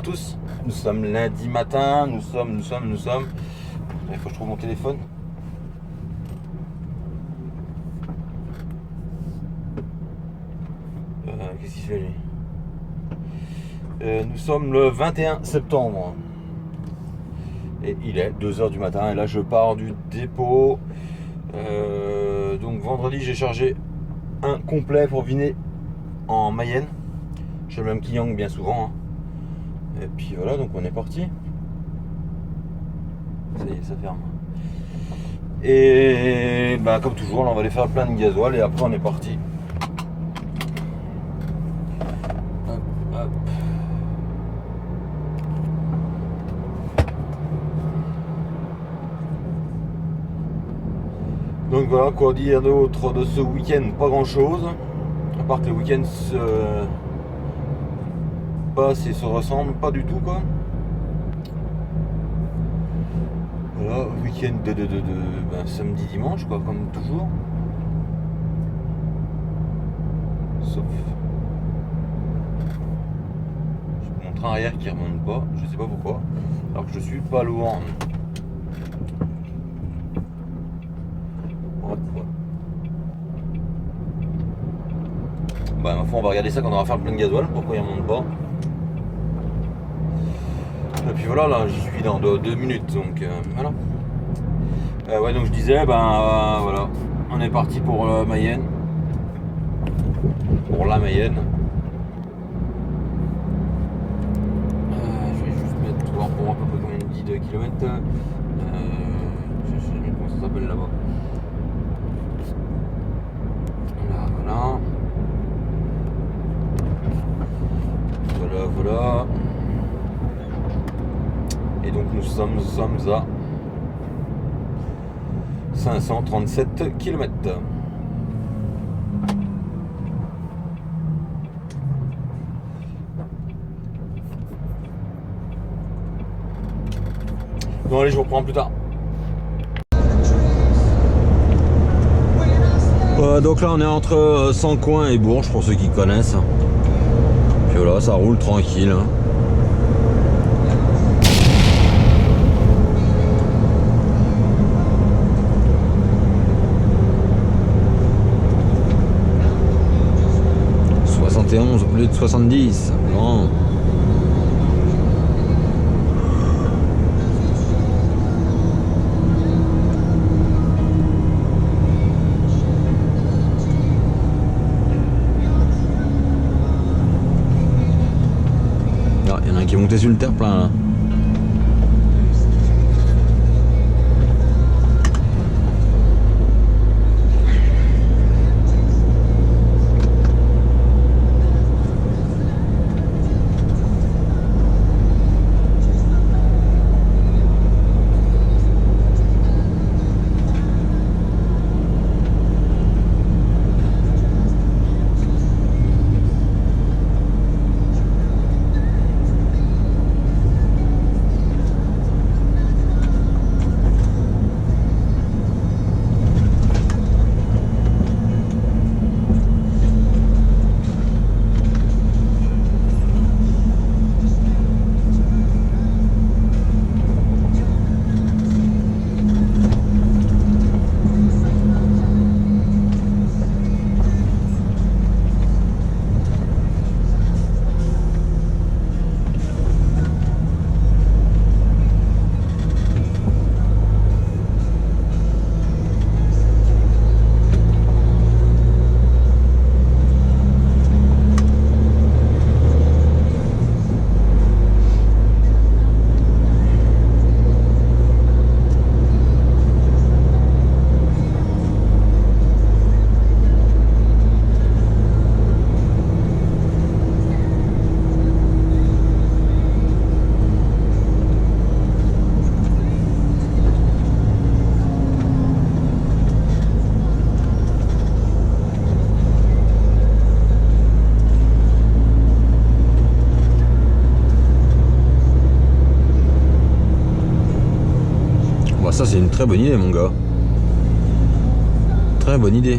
à tous. Nous sommes lundi matin, nous sommes. Il faut que je trouve mon téléphone. Qu'est-ce qu'il fait lui? Nous sommes le 21 septembre. Et il est 2h du matin et là je pars du dépôt. Donc vendredi j'ai chargé un complet pour Vinay en Mayenne. Chez le même client bien souvent. Et puis voilà, donc on est parti. Ça y est, ça ferme. Et bah, comme toujours, là, on va aller faire plein de gasoil et après on est parti. Hop, hop. Donc voilà, quoi dire d'autre de ce week-end? Pas grand chose. À part que le week-end se passe et se ressemble pas du tout quoi. Voilà, week-end de samedi dimanche quoi, comme toujours. Sauf mon train arrière qui remonte pas, je sais pas pourquoi. Alors que je suis pas loin. Bah ma foi on va regarder ça quand on va faire plein de gasoil, pourquoi il remonte pas. Et puis voilà, là j'y suis dans 2 minutes, donc voilà. Ouais, donc je disais, voilà, on est parti pour Mayenne. Pour la Mayenne. Je vais juste mettre, voir pour à peu près combien il dit de kilomètres. Je sais même comment ça s'appelle là-bas. Voilà. Voilà. Et donc nous sommes à 537 km. Bon allez, je vous reprends plus tard. Donc là on est entre Sancoins et Bourges pour ceux qui connaissent. Puis voilà, ça roule tranquille. Au lieu de 70. Non. Ah, il y en a un qui est monté sur le terre-plein là. Ça c'est une très bonne idée mon gars. Très bonne idée.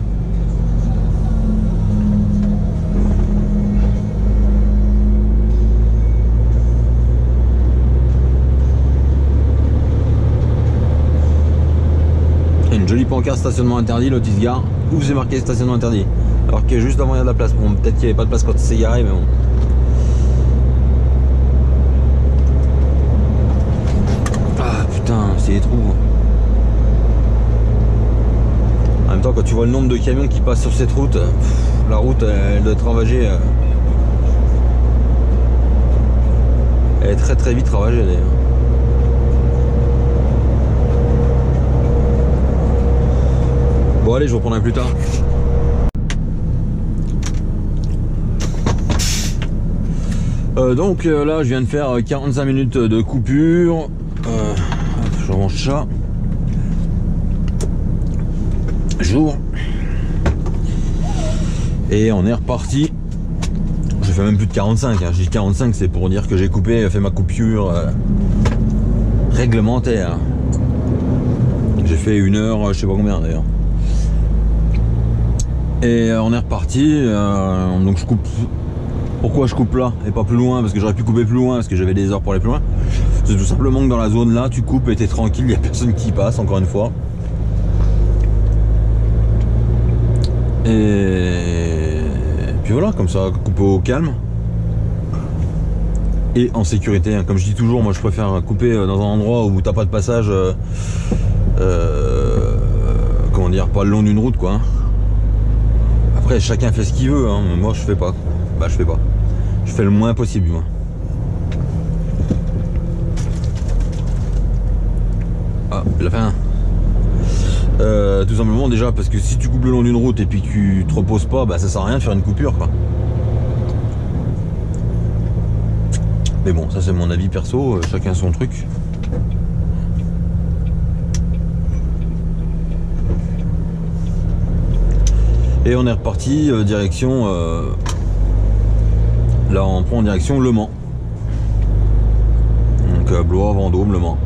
une jolie pancarte stationnement interdit, l'autre il se gare, où c'est marqué stationnement interdit. Alors que juste avant il y a de la place. Bon, peut-être qu'il n'y avait pas de place quand il s'est garé, mais bon. Ah putain, c'est des trous. En même temps, quand tu vois le nombre de camions qui passent sur cette route, la route elle doit être ravagée. Elle est très très vite ravagée d'ailleurs. Bon allez, je reprendrai plus tard. Donc là je viens de faire 45 minutes de coupure. Je range ça. Jour. Et on est reparti. Je fais même plus de 45. Hein. Je dis 45, c'est pour dire que j'ai coupé, fait ma coupure réglementaire. J'ai fait 1 heure, je sais pas combien d'ailleurs. Et on est reparti. Donc je coupe. Pourquoi je coupe là et pas plus loin? Parce que j'aurais pu couper plus loin, parce que j'avais des heures pour aller plus loin. C'est tout simplement que dans la zone là, tu coupes et t'es tranquille, il n'y a personne qui passe, encore une fois. Et puis voilà, comme ça, coupe au calme. Et en sécurité, hein. Comme je dis toujours, moi je préfère couper dans un endroit où t'as pas de passage, comment dire, pas le long d'une route quoi. Après chacun fait ce qu'il veut, hein. Moi je fais pas. Bah je fais pas. Je fais le moins possible moi. Ah, la fin. Tout simplement déjà parce que si tu coupes le long d'une route et puis que tu te reposes pas, bah ça sert à rien de faire une coupure quoi. Mais bon, ça c'est mon avis perso, chacun son truc. Et on est reparti direction là on prend en direction Le Mans. Donc Blois, Vendôme, Le Mans.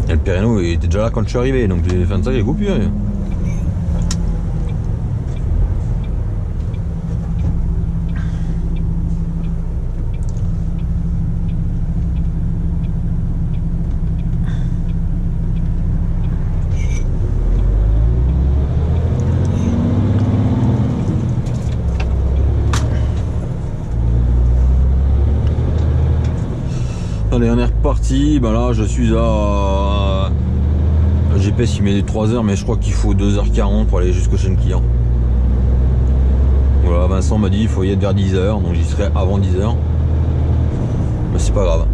Et le Péréno il était déjà là quand je suis arrivé, donc j'ai fait ça, il est coupé. Allez, on est reparti. Ben là, je suis à. Le GPS il met 3 heures, mais je crois qu'il faut 2h40 pour aller jusqu'au chez le client. Voilà, Vincent m'a dit il faut y être vers 10h, donc j'y serai avant 10h. Mais c'est pas grave.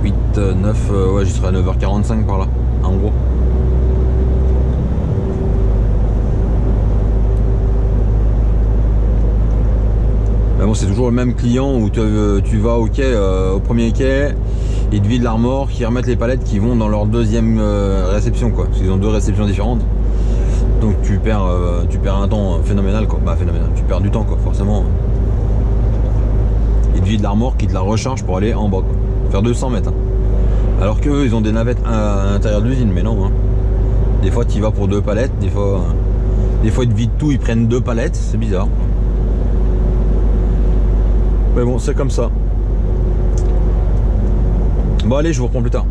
8, 9, ouais, j'y serai à 9h45 par là, en gros. Mais bon, c'est toujours le même client où tu vas au quai, au premier quai, ils te vident la remorque, ils remettent les palettes qui vont dans leur deuxième réception quoi. Parce qu'ils ont 2 réceptions différentes. Donc tu perds un temps phénoménal quoi. Bah phénoménal, tu perds du temps quoi, forcément. Ils te vident la remorque, ils te la rechargent pour aller en bas quoi. Faire 200 mètres. Hein. Alors qu'eux ils ont des navettes à l'intérieur de l'usine, mais non. Hein. Des fois tu y vas pour 2 palettes, des fois ils te vident tout, ils prennent 2 palettes, c'est bizarre. Mais bon, c'est comme ça. Bon allez, je vous reprends plus tard.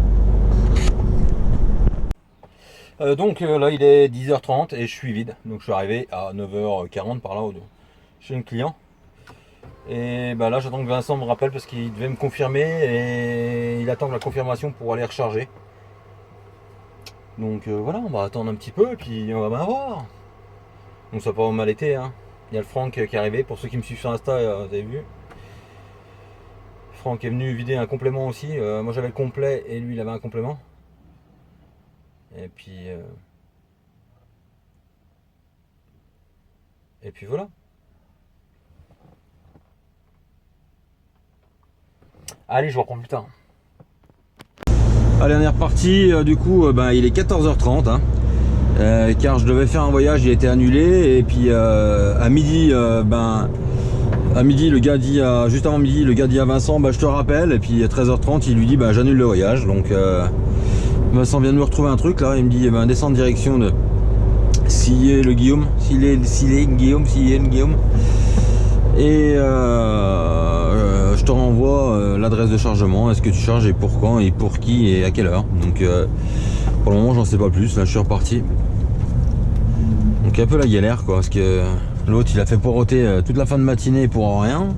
Donc là il est 10h30 et je suis vide. Donc je suis arrivé à 9h40 par là chez un client. Et bah là j'attends que Vincent me rappelle parce qu'il devait me confirmer et il attend la confirmation pour aller recharger. Donc voilà, on va attendre un petit peu et puis on va bien voir. Donc ça n'a pas mal été hein. Il y a le Franck qui est arrivé, pour ceux qui me suivent sur Insta, vous avez vu. Franck est venu vider un complément aussi. Moi j'avais le complet et lui il avait un complément. Et puis voilà. Allez, je vous reprends plus tard. Allez, on est reparti. Du coup, il est 14h30. Hein, car je devais faire un voyage, il a été annulé. Et puis à midi, à midi, le gars dit juste avant midi, le gars dit à Vincent, je te rappelle. Et puis à 13h30, il lui dit, j'annule le voyage. Donc Vincent vient de me retrouver un truc là, il me dit descends en direction de Sillé-le-Guillaume, Sillé-Guillaume, et je te renvoie l'adresse de chargement, est-ce que tu charges et pour quand et pour qui et à quelle heure. Donc pour le moment j'en sais pas plus, là je suis reparti. Donc un peu la galère quoi, parce que l'autre il a fait poireauter toute la fin de matinée pour rien,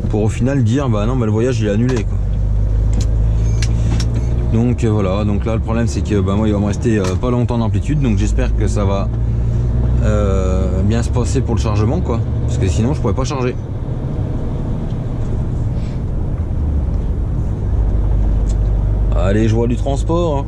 pour au final dire bah non, bah le voyage il est annulé quoi. Donc voilà, donc là le problème c'est que moi il va me rester pas longtemps d'amplitude, donc j'espère que ça va bien se passer pour le chargement quoi, parce que sinon je pourrais pas charger. Allez, je vois du transport hein.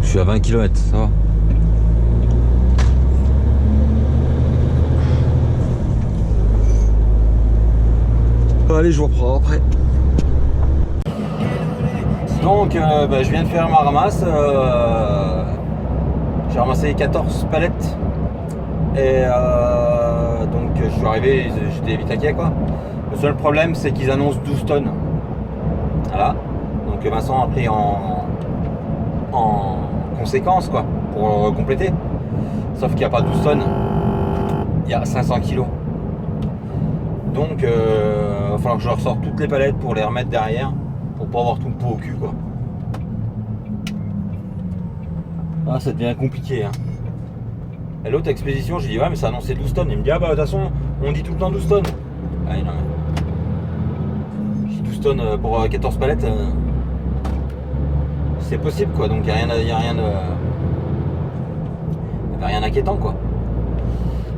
Je suis à 20 km, ça va. Allez, je vous reprends après. Donc, je viens de faire ma ramasse. J'ai ramassé 14 palettes. Et donc, je suis arrivé, j'étais vite inquiet quoi. Le seul problème, c'est qu'ils annoncent 12 tonnes. Voilà. Donc, Vincent a pris en conséquence quoi, pour compléter. Sauf qu'il n'y a pas 12 tonnes. Il y a 500 kilos. Donc, il va falloir que je ressorte toutes les palettes pour les remettre derrière, pour pas avoir tout le pot au cul quoi. Ah, ça devient compliqué hein. Et l'autre expédition, j'ai dit ouais mais ça a annoncé 12 tonnes. Il me dit ah bah de toute façon on dit tout le temps 12 tonnes. Ah non mais j'ai 12 tonnes pour 14 palettes, c'est possible quoi, donc il n'y a rien d'inquiétant quoi.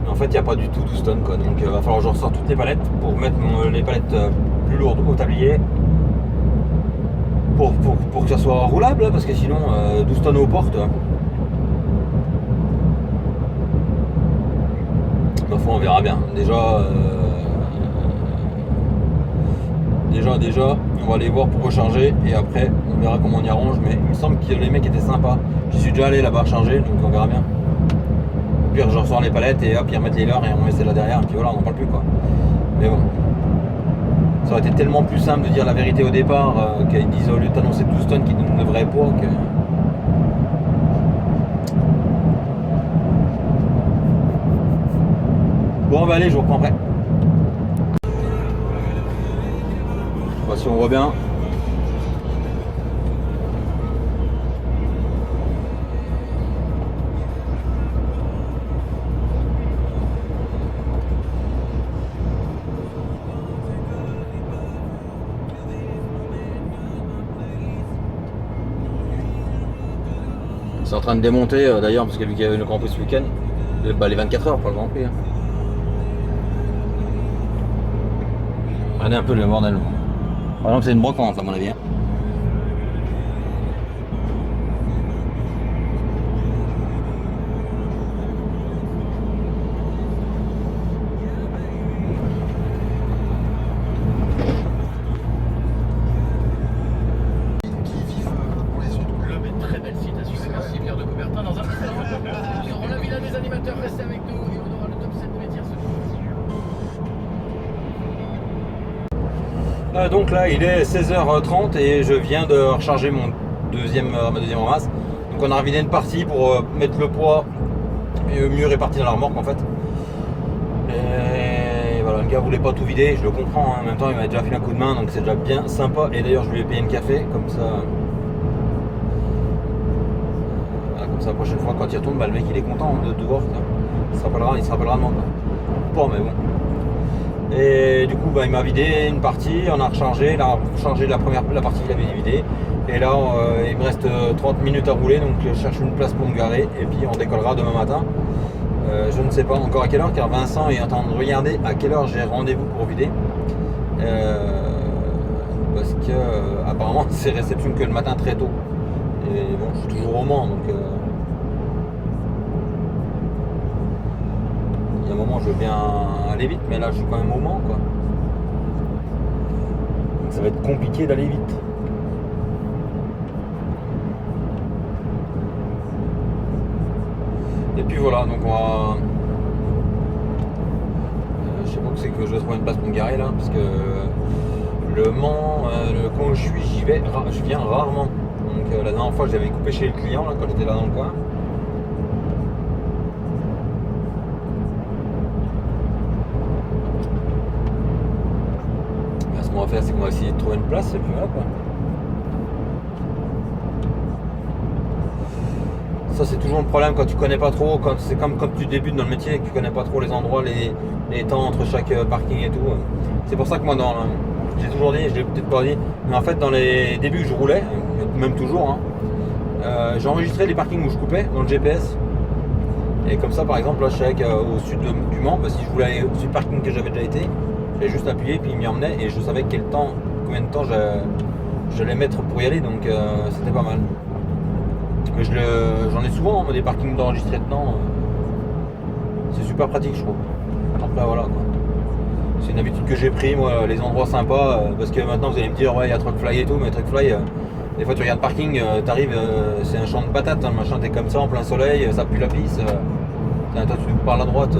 Mais en fait il n'y a pas du tout 12 tonnes quoi, donc il va falloir que je ressorte toutes les palettes pour mettre les palettes plus lourdes au tablier pour que ça soit roulable, parce que sinon 12 tonnes aux portes, on verra bien. Déjà, on va aller voir pour recharger et après on verra comment on y arrange. Mais il me semble que les mecs étaient sympas. J'y suis déjà allé là-bas recharger, donc on verra bien. Au pire, je ressors les palettes et hop, ils remettent les leurs et on met celle là derrière. Et puis voilà, on n'en parle plus quoi. Mais bon, ça aurait été tellement plus simple de dire la vérité au départ, qu'ils disent au lieu d'annoncer 12 tonnes qu'ils donnent le vrai poids que. Bon, allez, je vous reprends après. Je sais pas si on voit bien. C'est en train de démonter d'ailleurs, parce que vu qu'il y avait le Grand Prix ce week-end, les 24 heures pour le Grand Prix. Hein. Regardez un peu le bordel. Par exemple, c'est une brocante à mon avis. Hein. Donc là il est 16h30 et je viens de recharger ma deuxième ramasse. Donc on a revidé une partie pour mettre le poids mieux réparti dans la remorque en fait. Et voilà, le gars voulait pas tout vider, je le comprends, hein. En même temps il m'a déjà fait un coup de main, donc c'est déjà bien sympa. Et d'ailleurs je lui ai payé un café, comme ça. Voilà, comme ça la prochaine fois quand il retourne, le mec il est content de voir. Il se rappellera de moi. Pas mais bon. Et du coup il m'a vidé une partie, on a rechargé, la partie qu'il avait vidée. Et là il me reste 30 minutes à rouler, donc je cherche une place pour me garer et puis on décollera demain matin. Je ne sais pas encore à quelle heure, car Vincent est en train de regarder à quelle heure j'ai rendez-vous pour vider. Parce que apparemment c'est réception que le matin très tôt. Et bon, je suis toujours au Mans, donc il y a un moment je veux bien aller vite, mais là je suis quand même au Mans quoi. ça va être compliqué d'aller vite. Et puis voilà, donc on va... je sais pas où c'est que je vais trouver une place pour me garer là, parce que le Mans, le coin où je suis, je viens rarement. Donc la dernière fois j'avais coupé chez le client là, quand j'étais là dans le coin. Ben, ce qu'on va faire, c'est qu'on va essayer de trouver une place et puis voilà quoi. Ça c'est toujours le problème quand tu connais pas trop, quand c'est comme quand tu débutes dans le métier et que tu connais pas trop les endroits, les temps entre chaque parking et tout. C'est pour ça que moi j'ai toujours dit, je l'ai peut-être pas dit, mais en fait dans les débuts que je roulais, même toujours, j'enregistrais les parkings où je coupais dans le GPS. Et comme ça par exemple là je savais qu'au sud du Mans, bah, si je voulais aller au sud parking que j'avais déjà été, j'allais juste appuyer puis il m'y emmenait et je savais combien de temps j'allais mettre pour y aller, donc c'était pas mal. Mais j'en ai souvent des parkings d'enregistrés dedans. C'est super pratique je trouve. Après voilà quoi. C'est une habitude que j'ai pris moi, les endroits sympas, parce que maintenant vous allez me dire ouais il y a Truckfly et tout, mais Truckfly, des fois tu regardes parking, t'arrives, c'est un champ de patates, le machin, t'es comme ça en plein soleil, ça pue la pisse, toi tu parles à droite.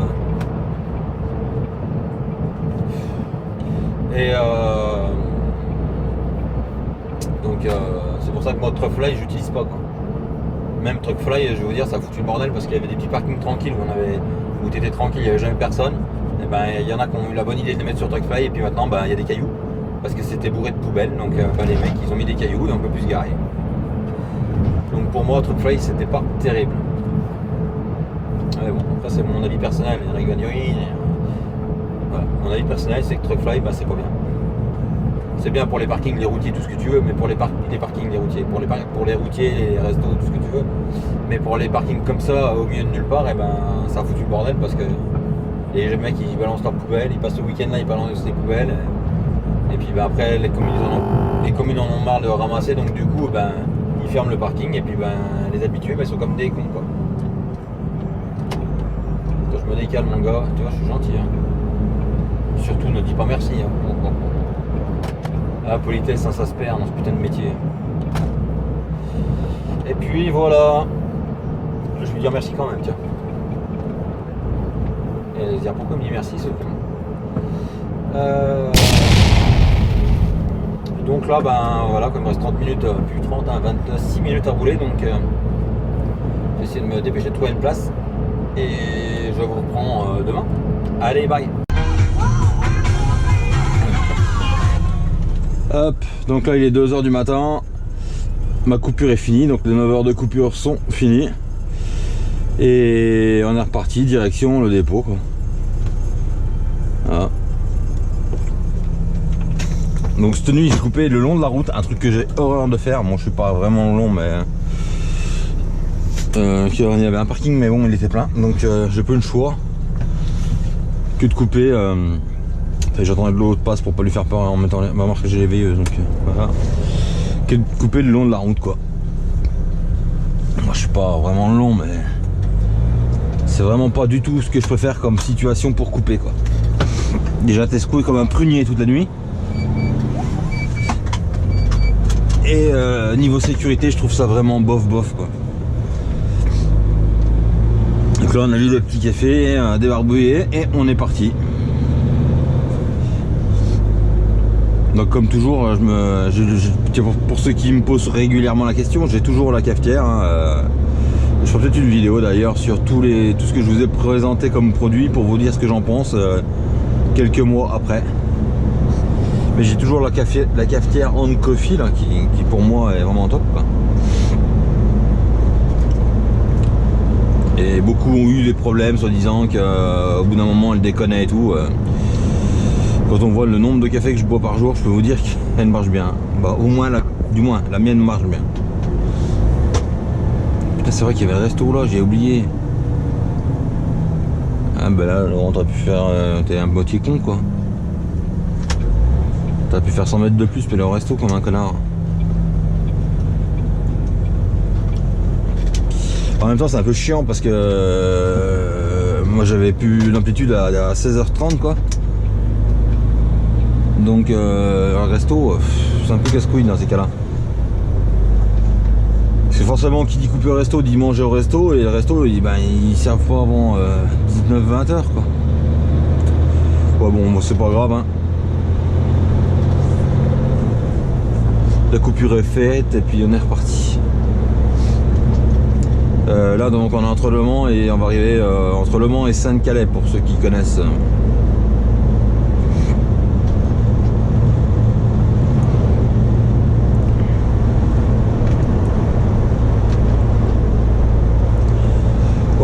Et donc c'est pour ça que moi Truckfly j'utilise pas quoi. Même Truckfly, je vais vous dire, ça a foutu le bordel parce qu'il y avait des petits parkings tranquilles où tu étais tranquille, il n'y avait jamais personne. Et ben il y en a qui ont eu la bonne idée de les mettre sur Truckfly et puis maintenant il y a des cailloux parce que c'était bourré de poubelles, donc les mecs ils ont mis des cailloux et on peut plus se garer. Donc pour moi Truckfly c'était pas terrible. Mais bon, après c'est mon avis personnel, il y en a qui vont dire oui. Voilà. Mon avis personnel c'est que Truckfly c'est pas bien. C'est bien pour les parkings, les routiers, tout ce que tu veux, mais pour les parkings, les routiers, pour les routiers, les restos, tout ce que tu veux. Mais pour les parkings comme ça, au milieu de nulle part, et ben ça a foutu le bordel parce que les mecs ils balancent leurs poubelles, ils passent le week-end là, ils balancent les poubelles. Et puis ben, après les communes en ont marre de ramasser, donc du coup ben ils ferment le parking et puis ben les habitués ben, ils sont comme des cons quoi. Quand je me décale mon gars, tu vois je suis gentil hein. Surtout ne dis pas merci hein. La politesse, ça se perd dans ce putain de métier. Et puis voilà. Je vais lui dire merci quand même, tiens. Et elle va dire pourquoi il me dit merci ce con. Donc là, ben voilà, comme il me reste 30 minutes, plus 30, 26 minutes à rouler, donc j'ai essayé de me dépêcher de trouver une place. Et je vous reprends demain. Allez, bye. Hop, donc là il est 2h du matin, ma coupure est finie, donc les 9 heures de coupure sont finies. Et on est reparti direction le dépôt quoi. Voilà. Donc cette nuit j'ai coupé le long de la route, un truc que j'ai horreur de faire. Bon je suis pas vraiment long mais il y avait un parking mais bon il était plein, donc j'ai pas eu le choix que de couper. J'attendais que l'autre passe pour pas lui faire peur en mettant ma marque que j'ai les veilleuses, donc voilà. Que de couper le long de la route quoi. Moi je suis pas vraiment long mais c'est vraiment pas du tout ce que je préfère comme situation pour couper quoi. Déjà t'es secoué comme un prunier toute la nuit. Et niveau sécurité je trouve ça vraiment bof quoi. Donc là on a lu le petit café, débarbouillé et on est parti. Donc comme toujours, pour ceux qui me posent régulièrement la question, j'ai toujours la cafetière. Je ferai peut-être une vidéo d'ailleurs sur tout ce que je vous ai présenté comme produit pour vous dire ce que j'en pense quelques mois après. Mais j'ai toujours la cafetière On Coffee là, qui pour moi est vraiment top quoi. Et beaucoup ont eu des problèmes soi-disant qu'au bout d'un moment elle déconnait et tout. Quand on voit le nombre de cafés que je bois par jour, je peux vous dire qu'elle marche bien. Bah au moins, du moins, la mienne marche bien. Putain c'est vrai qu'il y avait le resto là, j'ai oublié. Ah bah là, Laurent, t'aurais pu faire... t'es un moitié con quoi. T'aurais pu faire 100 mètres de plus, mais le resto comme un connard. En même temps c'est un peu chiant parce que moi j'avais pu l'amplitude à 16h30 quoi. Donc un resto, c'est un peu casse-couille dans ces cas-là. Parce que forcément qui dit couper au resto dit manger au resto, et le resto ils servent pas avant 19-20 heures quoi. Ouais bon c'est pas grave hein. La coupure est faite et puis on est reparti. Là donc on est entre Le Mans et on va arriver entre Le Mans et Saint-Calais pour ceux qui connaissent.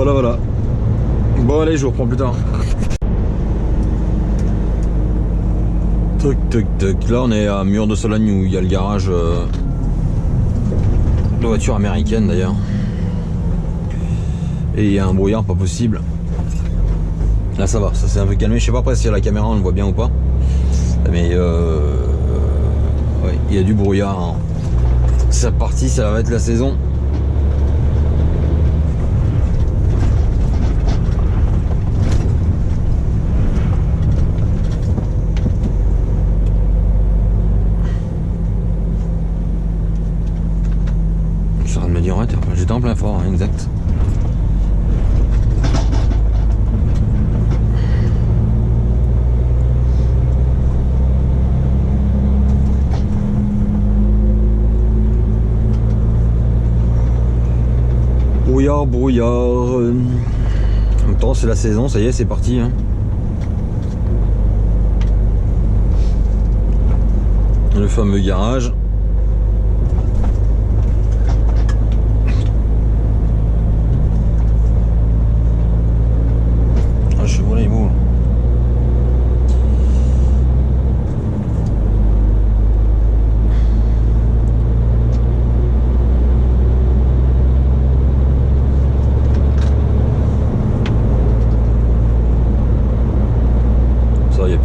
Voilà. Bon allez je vous reprends plus tard. Toc. Là on est à Mur de Sologne où il y a le garage de voiture américaine d'ailleurs. Et il y a un brouillard pas possible. Là ça va, ça s'est un peu calmé. Je sais pas après si à la caméra on le voit bien ou pas. Mais ouais, il y a du brouillard. Hein. C'est reparti, ça va être la saison. J'étais en plein fort, hein, exact. Brouillard. En même temps, c'est la saison, ça y est, c'est parti. Hein. Le fameux garage.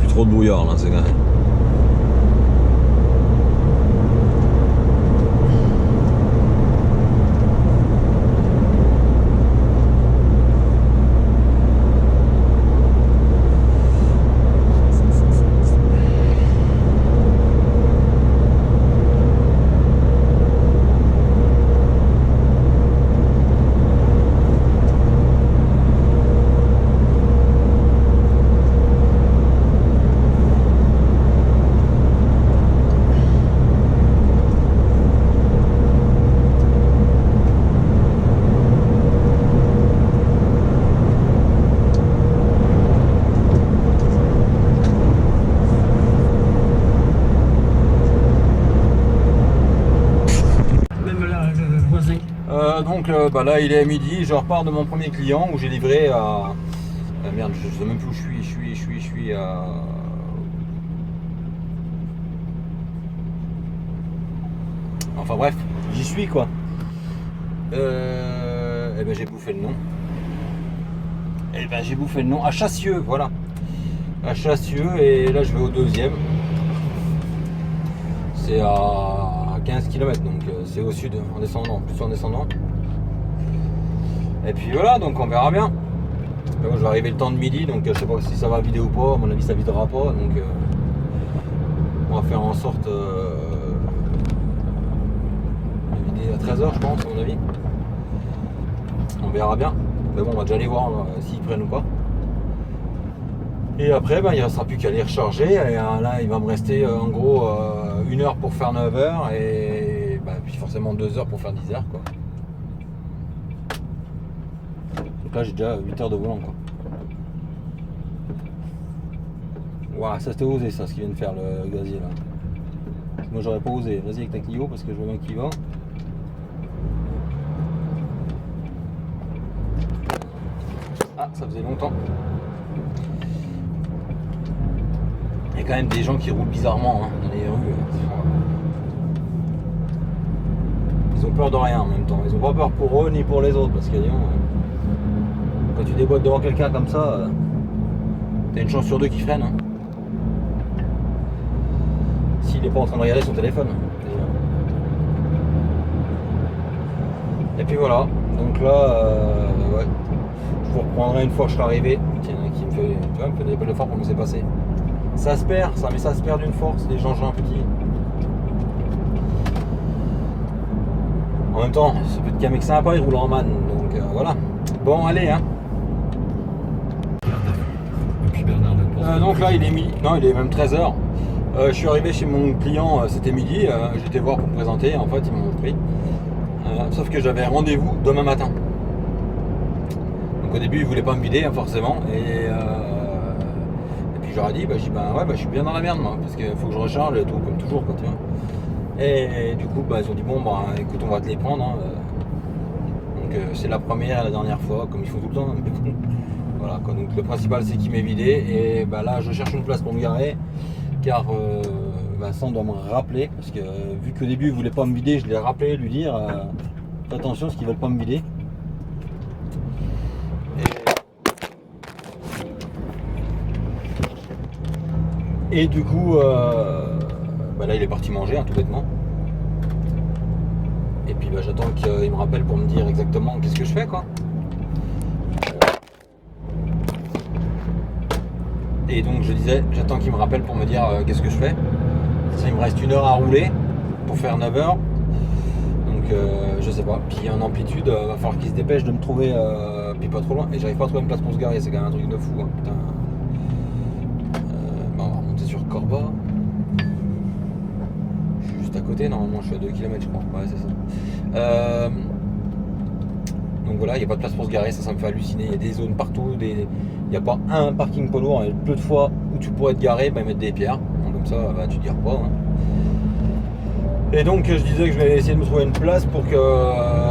Trop de brouillard là, c'est quand même. Donc là il est à midi, je repars de mon premier client où j'ai livré à... merde, je sais même plus où je suis à... Enfin bref, j'y suis quoi. Et ben j'ai bouffé le nom. À Chassieux, voilà. À Chassieux, et là je vais au deuxième. C'est à 15 km, donc c'est au sud, en descendant, plus en descendant. Et puis voilà, donc on verra bien. Là, je vais arriver le temps de midi, donc je sais pas si ça va vider ou pas. À mon avis, ça videra pas, donc on va faire en sorte de vider à 13h, je pense, à mon avis. On verra bien. Mais bon, on va déjà aller voir s'ils prennent ou pas. Et après, il ne restera plus qu'à les recharger. Et là, il va me rester en gros 1 heure pour faire 9 heures et puis forcément 2 heures pour faire 10 heures, quoi. Donc là, j'ai déjà 8 heures de volant, quoi. Waouh, ça c'était osé, ça, ce qu'il vient de faire le gazier là. Moi, j'aurais pas osé. Vas-y avec ta Clio parce que je vois bien qu'il va. Ah, ça faisait longtemps. Il y a quand même des gens qui roulent bizarrement hein, dans les rues. Ils ont peur de rien en même temps. Ils ont pas peur pour eux ni pour les autres. Parce que quand tu déboîtes devant quelqu'un comme ça, t'as une chance sur 2 qui freine. Hein. S'il n'est pas en train de regarder son téléphone. Déjà. Et puis voilà. Donc là, ouais. Je vous reprendrai une fois que je serai arrivé. Tiens, qui me fait des appels de phare pour me laisser passer. Ça se perd, ça, mais ça se perd d'une force, des engins petits. En même temps, ce petit mec sympa, il roule en man, donc voilà. Bon, allez, hein. Donc là, il est midi, non, il est même 13h. Je suis arrivé chez mon client, c'était midi, j'étais voir pour me présenter, en fait, ils m'ont pris. Sauf que j'avais rendez-vous demain matin. Donc au début, ils voulaient pas me vider, hein, forcément, et puis j'aurais dit, ouais, je suis bien dans la merde, moi, parce qu'il faut que je recharge et tout, comme toujours, quoi, tu vois. Et du coup, ils ont dit, bon, écoute, on va te les prendre, hein. Donc c'est la première et la dernière fois, comme ils font tout le temps, hein, mais bon. Voilà, quoi. Donc le principal, c'est qu'il m'est vidé, et là, je cherche une place pour me garer, car Vincent doit me rappeler, parce que vu qu'au début, il voulait pas me vider, je l'ai rappelé, lui dire, fais attention, parce qu'ils veulent pas me vider. Et du coup, là il est parti manger, hein, tout bêtement. Et puis j'attends qu'il me rappelle pour me dire exactement qu'est-ce que je fais, quoi. Et donc je disais, j'attends qu'il me rappelle pour me dire qu'est-ce que je fais. Ça, il me reste 1 heure à rouler pour faire 9 heures. Donc je sais pas. Puis en amplitude, va falloir qu'il se dépêche de me trouver, puis pas trop loin. Et j'arrive pas à trouver une place pour se garer, c'est quand même un truc de fou, hein, putain. On va remonter sur Corba. Je suis juste à côté, normalement je suis à 2 km je crois. Ouais, c'est ça. Donc voilà, il n'y a pas de place pour se garer, ça me fait halluciner. Il y a des zones partout, il n'y a pas un parking poids lourd, il y a peu de fois où tu pourrais te garer, ils mettent des pierres. Donc comme ça, tu te gares pas. Hein. Et donc je disais que je vais essayer de me trouver une place pour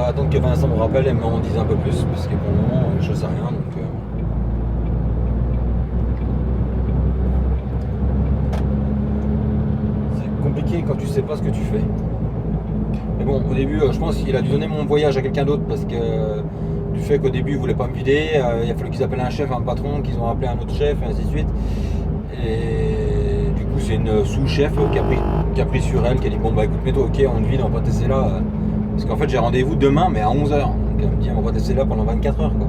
attendre que Vincent me rappelle et m'en dise un peu plus, parce que pour le moment, je sais rien. Donc, c'est compliqué quand tu sais pas ce que tu fais. Mais bon, au début, je pense qu'il a dû donner mon voyage à quelqu'un d'autre parce que du fait qu'au début, ils voulaient pas me vider, il a fallu qu'ils appellent un chef, un patron, qu'ils ont appelé un autre chef, et ainsi de suite. Et du coup, c'est une sous-chef qui a pris sur elle, qui a dit, bon, écoute, mets-toi, ok, on te vide, on va pas tester là. Parce qu'en fait, j'ai rendez-vous demain, mais à 11h. Donc, elle me dit, on va tester là pendant 24 heures, quoi.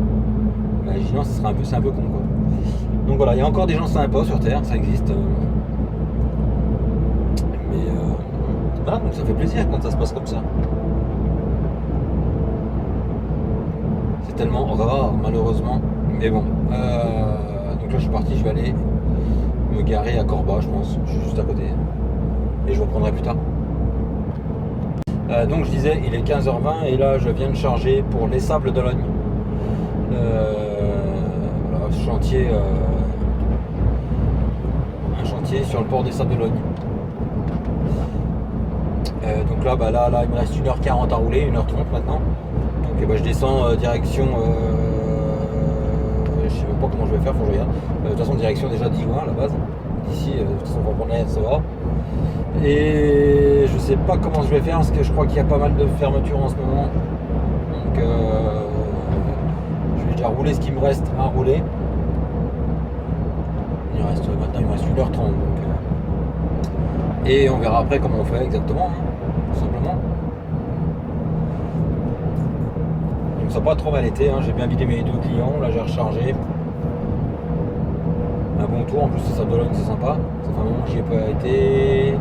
J'ai dit, non, c'est un peu con, quoi. Donc voilà, il y a encore des gens sympas sur Terre, ça existe. Voilà, donc ça fait plaisir quand ça se passe comme ça. C'est tellement rare, malheureusement. Mais bon, donc là je suis parti, je vais aller me garer à Corba, je pense. Je suis juste à côté. Et je reprendrai plus tard. Donc je disais, il est 15h20 et là je viens de charger pour les Sables d'Olonne. Voilà, chantier, un chantier sur le port des Sables d'Olonne. Donc là, il me reste 1h40 à rouler, 1h30 maintenant. Donc je descends direction, je sais même pas comment je vais faire, faut que je regarde. De toute façon, direction déjà d'Igoin à la base. D'ici, de toute façon, on va prendre l'air, ça va. Et je sais pas comment je vais faire parce que je crois qu'il y a pas mal de fermetures en ce moment. Donc je vais déjà rouler ce qui me reste à rouler. Maintenant il me reste 1h30. Donc, et on verra après comment on fait exactement. Hein. Tout simplement. Donc ça n'a pas trop mal été, hein. J'ai bien vidé mes 2 clients, là j'ai rechargé. Un bon tour, en plus c'est Sables d'Olonne, c'est sympa. Ça fait un moment que j'y ai pas été.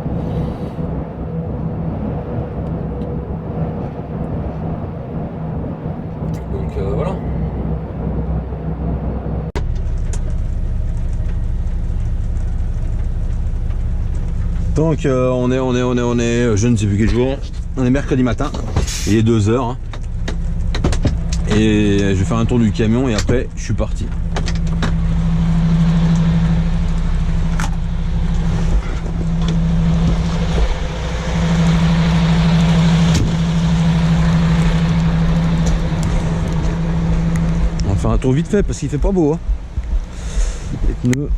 Donc voilà. Donc on est, je ne sais plus quel jour, on est mercredi matin, il est 2h, hein. Et je vais faire un tour du camion et après je suis parti. On va faire un tour vite fait parce qu'il fait pas beau, hein. Les pneus.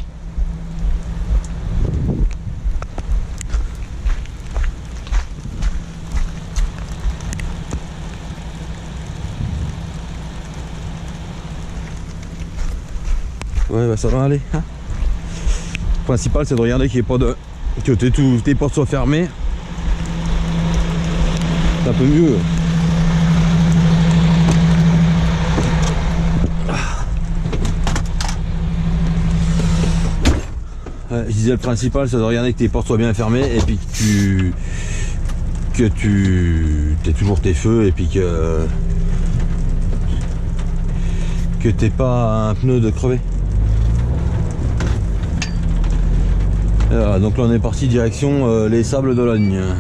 Ouais, ça va aller. Le principal, c'est de regarder qu'il n'y ait pas de... que tes portes soient fermées. C'est un peu mieux. Je disais le principal, c'est de regarder que tes portes soient bien fermées et puis que tu aies toujours tes feux et puis que t'aies pas un pneu de crevé. Voilà, donc là on est parti direction les Sables d'Olonne.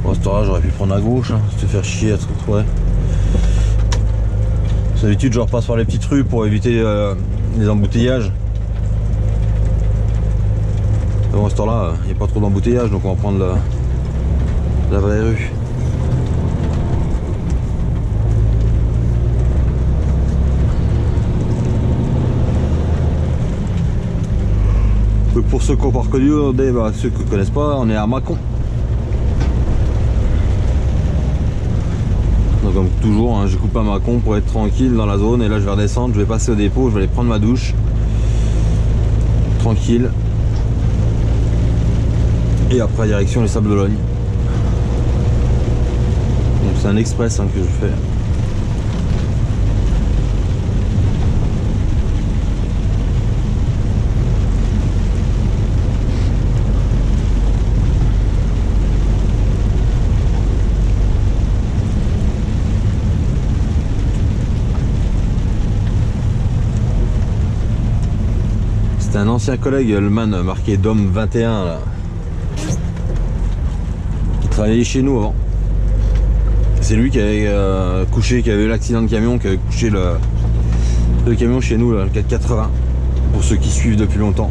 Bon, ce temps-là, j'aurais pu prendre à gauche, hein, se faire chier à se retrouver. D'habitude, je repasse par les petites rues pour éviter les embouteillages. Mais bon, à ce temps-là, il n'y a pas trop d'embouteillage, donc on va prendre la vraie rue. Donc pour ceux qui n'ont pas reconnu, ceux qui ne connaissent pas, on est à Mâcon. Donc comme toujours, hein, j'ai coupé à Mâcon pour être tranquille dans la zone. Et là je vais redescendre, je vais passer au dépôt, je vais aller prendre ma douche. Tranquille. Et après direction les Sables d'Olonne. Donc c'est un express hein, que je fais. C'est un ancien collègue, le man marqué DOM 21 là, qui travaillait chez nous avant. C'est lui qui avait couché, qui avait eu l'accident de camion, qui avait couché le camion chez nous, là, le 480, pour ceux qui suivent depuis longtemps.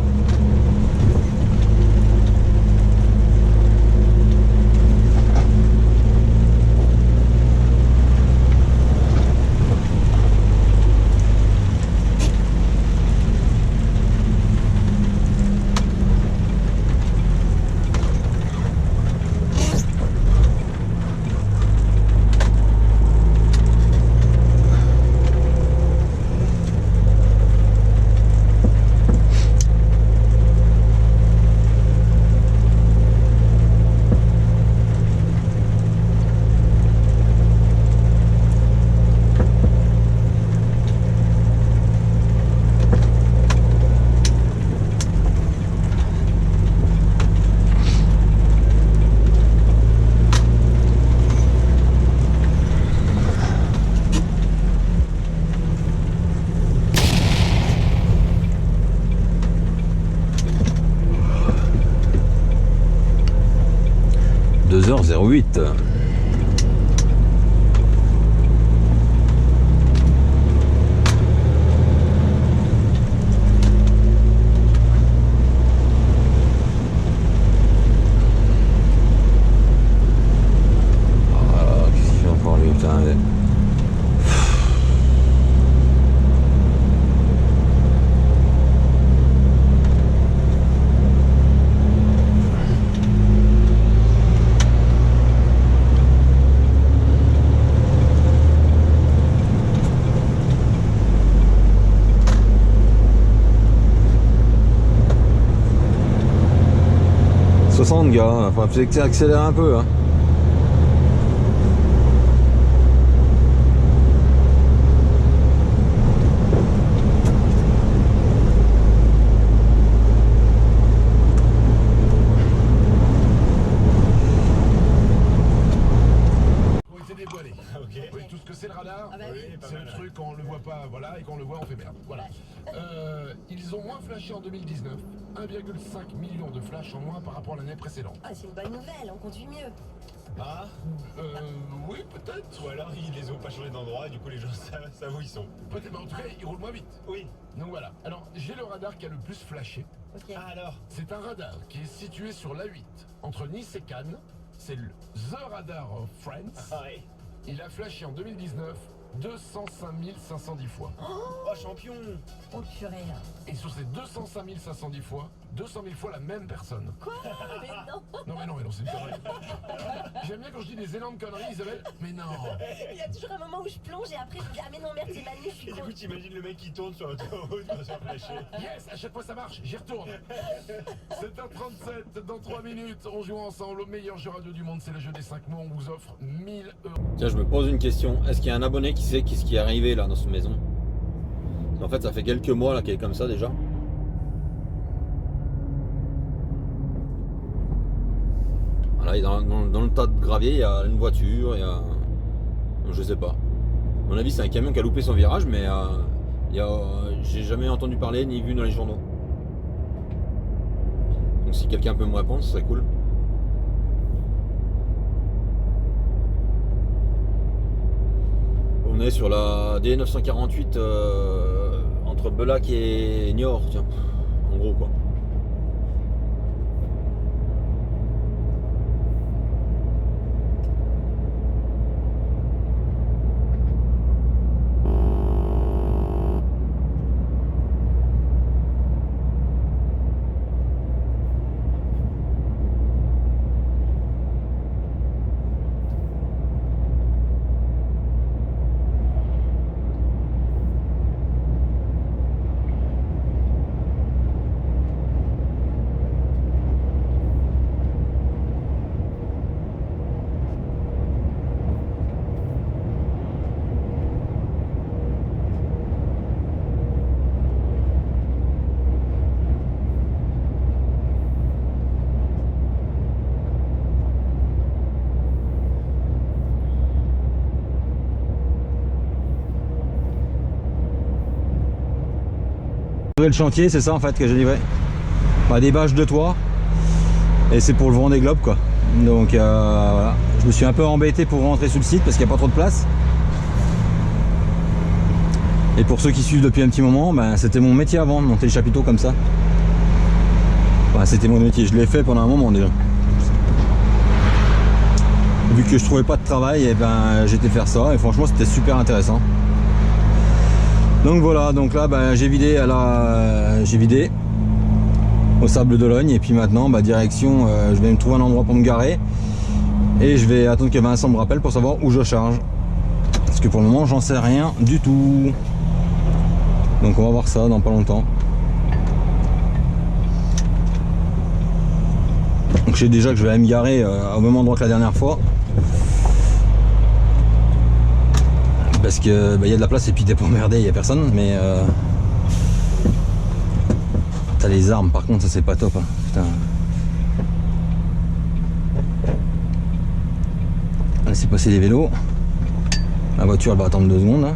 « 2h08 ». Qu'est-ce qu'il fait encore lui, putain. Gars, enfin peut-être accélérer un peu hein. Oui, tout ce que c'est le radar, c'est le truc quand on le voit pas, voilà, et quand on le voit on fait merde. Voilà. Ils ont moins flashé en 2019, 1,5 million de flashs en moins par rapport à l'année précédente. Ah, c'est une bonne nouvelle, on conduit mieux. Ah Oui, peut-être. Ou alors ils les ont pas changé d'endroit et du coup les gens savent où ils sont. Peut-être, mais en tout cas, ils roulent moins vite. Oui. Donc voilà. Alors, j'ai le radar qui a le plus flashé. Ok. Ah alors C'est un radar qui est situé sur l'A8, entre Nice et Cannes. C'est le The Radar of France. Ah ouais. Il a flashé en 2019 205 510 fois. Oh champion. Oh purée. Et sur ces 205 510 fois, 200 000 fois la même personne. Quoi? Mais non. Non, c'est une connerie. J'aime bien quand je dis des énormes conneries, Isabelle, mais non. Il y a toujours un moment où je plonge et après je me dis ah mais non merde c'est Manu, je suis Et du con. coup, t'imagines le mec qui tourne sur l'autoroute pour se faire flasher. Yes, à chaque fois ça marche, j'y retourne. 7h37, dans 3 minutes, on joue ensemble au meilleur jeu radio du monde, c'est le jeu des 5 mots, on vous offre 1000 €. Tiens, je me pose une question. Est-ce qu'il y a un abonné qui sait ce qui est arrivé là dans cette maison? En fait, ça fait quelques mois là qu'elle est comme ça déjà. Voilà, dans le tas de gravier, il y a une voiture, il y a... Je sais pas. À mon avis, c'est un camion qui a loupé son virage, mais j'ai jamais entendu parler ni vu dans les journaux. Donc si quelqu'un peut me répondre, ce serait cool. On est sur la D948 entre Bellac et Niort, tiens, en gros quoi. Le chantier, c'est ça en fait que j'ai livré. Des bâches de toit et c'est pour le Vendée Globe quoi. Donc voilà, je me suis un peu embêté pour rentrer sur le site parce qu'il n'y a pas trop de place. Et pour ceux qui suivent depuis un petit moment, c'était mon métier avant de monter les chapiteaux comme ça. C'était mon métier, je l'ai fait pendant un moment déjà. Vu que je trouvais pas de travail, et j'étais faire ça et franchement c'était super intéressant. Donc voilà, donc là j'ai vidé au Sable d'Ologne et puis maintenant direction, je vais me trouver un endroit pour me garer et je vais attendre que Vincent me rappelle pour savoir où je charge. Parce que pour le moment j'en sais rien du tout. Donc on va voir ça dans pas longtemps. Donc je sais déjà que je vais aller me garer au même endroit que la dernière fois. Parce que y a de la place et puis t'es pas emmerdé, il y a personne, mais t'as les armes par contre, ça c'est pas top hein. Putain. Laissez passer les vélos. La voiture elle va attendre 2 secondes hein.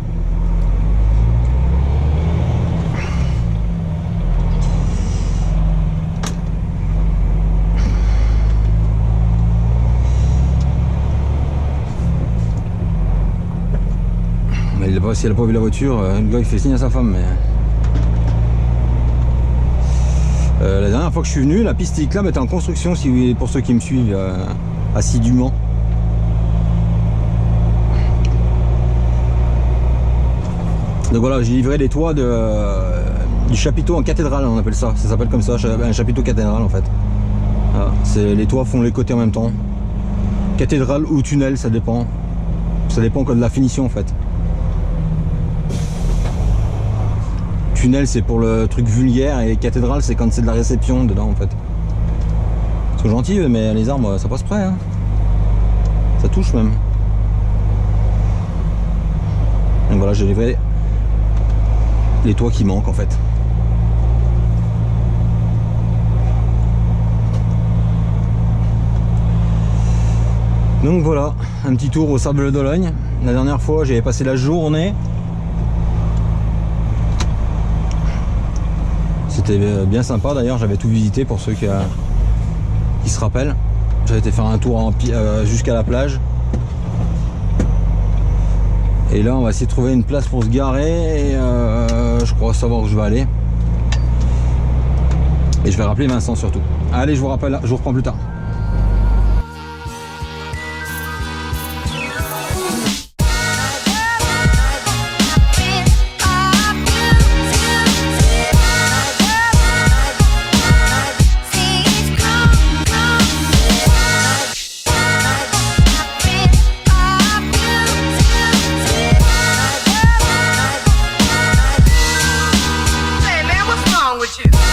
Si elle n'a pas vu la voiture, le gars il fait signe à sa femme. Mais... la dernière fois que je suis venu, la piste cyclable était en construction, pour ceux qui me suivent assidûment. Donc voilà, j'ai livré les toits du chapiteau en cathédrale, on appelle ça. Ça s'appelle comme ça, un chapiteau cathédrale en fait. Voilà, les toits font les côtés en même temps. Cathédrale ou tunnel, ça dépend. Ça dépend de la finition en fait. Tunnel c'est pour le truc vulgaire et cathédrale c'est quand c'est de la réception dedans en fait. Ils sont gentils mais les arbres ça passe près hein. Ça touche même. Donc voilà, j'ai livré les toits qui manquent en fait. Donc voilà, un petit tour au Sable d'Ologne. La dernière fois j'avais passé la journée. C'était bien sympa d'ailleurs, j'avais tout visité pour ceux qui se rappellent. J'avais été faire un tour jusqu'à la plage. Et là on va essayer de trouver une place pour se garer et je crois savoir où je vais aller. Et je vais rappeler Vincent surtout. Allez, je vous rappelle, je vous reprends plus tard. with you.